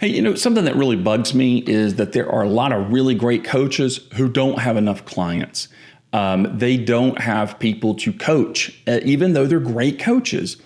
Hey, something that really bugs me is that there are a lot of really great coaches who don't have enough clients. They don't have people to coach, even though they're great coaches.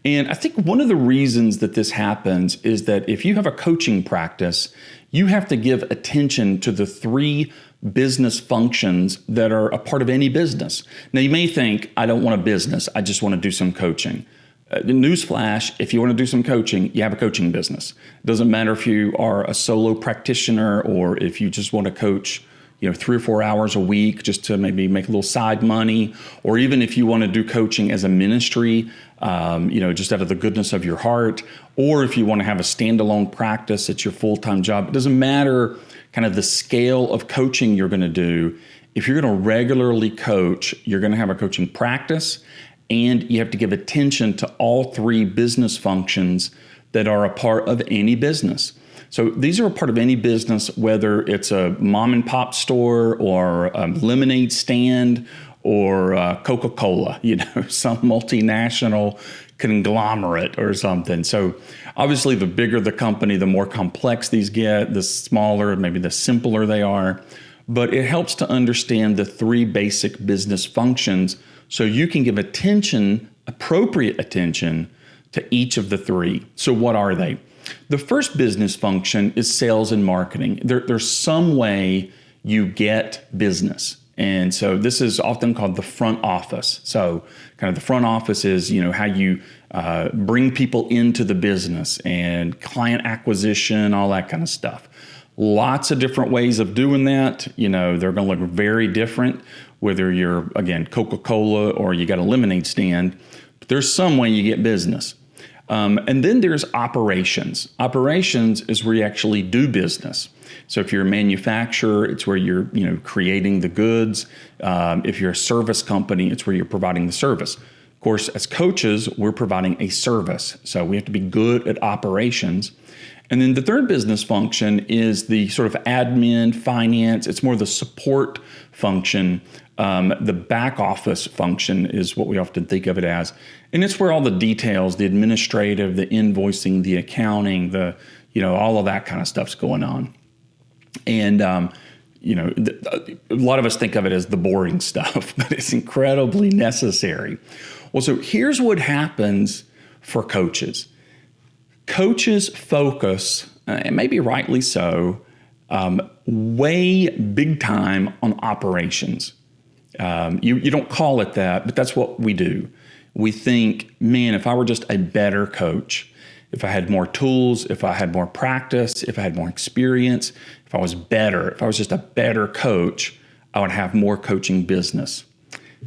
And I think one of the reasons that this happens is that if you have a coaching practice, you have to give attention to the three business functions that are a part of any business. Now, you may think, I don't want a business, I just want to do some coaching. Newsflash, if you want to do some coaching, you have a coaching business. It doesn't matter if you are a solo practitioner or if you just want to coach 3 or 4 hours a week just to maybe make a little side money, or even if you want to do coaching as a ministry, just out of the goodness of your heart, or if you want to have a standalone practice, it's your full-time job. It doesn't matter kind of the scale of coaching you're going to do. If you're going to regularly coach, you're going to have a coaching practice, and you have to give attention to all three business functions that are a part of any business. So these are a part of any business, whether it's a mom and pop store or a lemonade stand or Coca-Cola, some multinational conglomerate or something. So obviously the bigger the company, the more complex these get, the smaller, maybe the simpler they are. But it helps to understand the three basic business functions so you can give appropriate attention to each of the three. So what are they? The first business function is sales and marketing. There's some way you get business. And so this is often called the front office. So kind of the front office is, how you bring people into the business and client acquisition, all that kind of stuff. Lots of different ways of doing that. They're going to look very different, whether you're, again, Coca-Cola or you got a lemonade stand. But there's some way you get business. And then there's operations. Operations is where you actually do business. So if you're a manufacturer, it's where you're creating the goods. If you're a service company, it's where you're providing the service. Of course, as coaches, we're providing a service. So we have to be good at operations. And then the third business function is the sort of admin, finance. It's more the support function. The back office function is what we often think of it as. And it's where all the details, the administrative, the invoicing, the accounting, all of that kind of stuff's going on. And, a lot of us think of it as the boring stuff, but it's incredibly necessary. Well, so here's what happens for coaches. Coaches focus, and maybe rightly so, way big time on operations. You don't call it that, but that's what we do. We think, man, if I were just a better coach, if I had more tools, if I had more practice, if I had more experience, if I was better, if I was just a better coach, I would have more coaching business.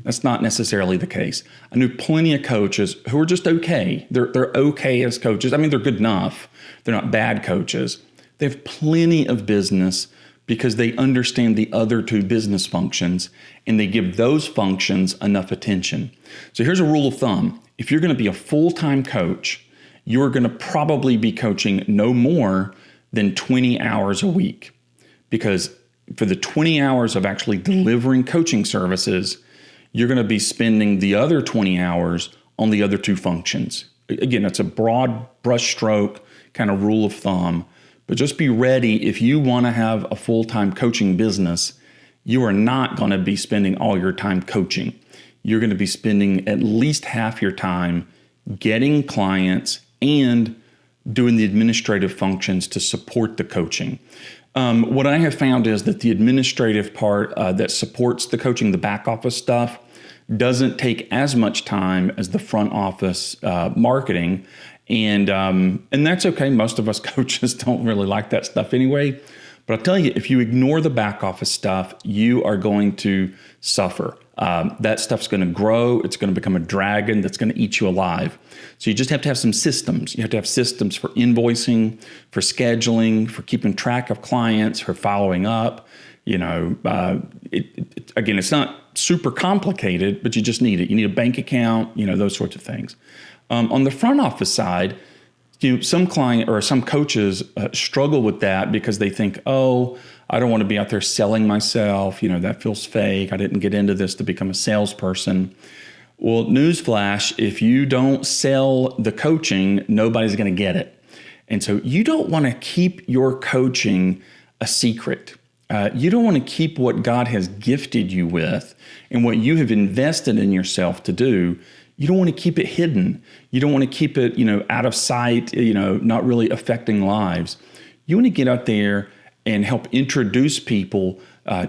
That's not necessarily the case. I knew plenty of coaches who are just okay. They're okay as coaches. I mean, they're good enough. They're not bad coaches. They have plenty of business because they understand the other two business functions and they give those functions enough attention. So here's a rule of thumb. If you're going to be a full-time coach, you're going to probably be coaching no more than 20 hours a week, because for the 20 hours of actually delivering coaching services, you're going to be spending the other 20 hours on the other two functions. Again, it's a broad brushstroke kind of rule of thumb, but just be ready. If you want to have a full-time coaching business, you are not going to be spending all your time coaching. You're going to be spending at least half your time getting clients and doing the administrative functions to support the coaching. What I have found is that the administrative part that supports the coaching, the back office stuff, doesn't take as much time as the front office marketing. And that's okay. Most of us coaches don't really like that stuff anyway. But I'll tell you, if you ignore the back office stuff, you are going to suffer. That stuff's going to grow. It's going to become a dragon that's going to eat you alive. So you just have to have some systems. You have to have systems for invoicing, for scheduling, for keeping track of clients, for following up. Again, it's not super complicated, but you just need it. You need a bank account, those sorts of things. On the front office side, some client or some coaches struggle with that because they think, I don't want to be out there selling myself. That feels fake. I didn't get into this to become a salesperson. Well, newsflash, if you don't sell the coaching, nobody's going to get it. And so you don't want to keep your coaching a secret. You don't want to keep what God has gifted you with and what you have invested in yourself to do. You don't want to keep it hidden. You don't want to keep it, out of sight, not really affecting lives. You want to get out there and help introduce people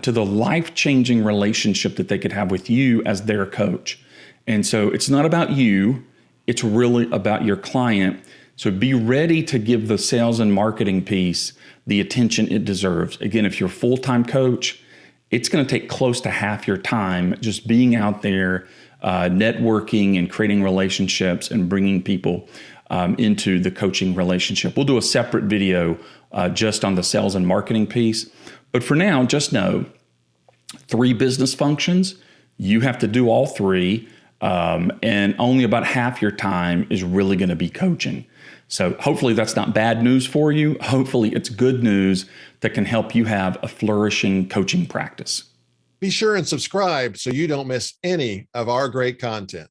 to the life-changing relationship that they could have with you as their coach. And so it's not about you. It's really about your client. So be ready to give the sales and marketing piece the attention it deserves. Again, if you're a full-time coach, it's going to take close to half your time just being out there, networking and creating relationships and bringing people into the coaching relationship. We'll do a separate video just on the sales and marketing piece. But for now, just know 3 business functions. You have to do all 3. And only about half your time is really going to be coaching. So hopefully that's not bad news for you. Hopefully it's good news that can help you have a flourishing coaching practice. Be sure and subscribe so you don't miss any of our great content.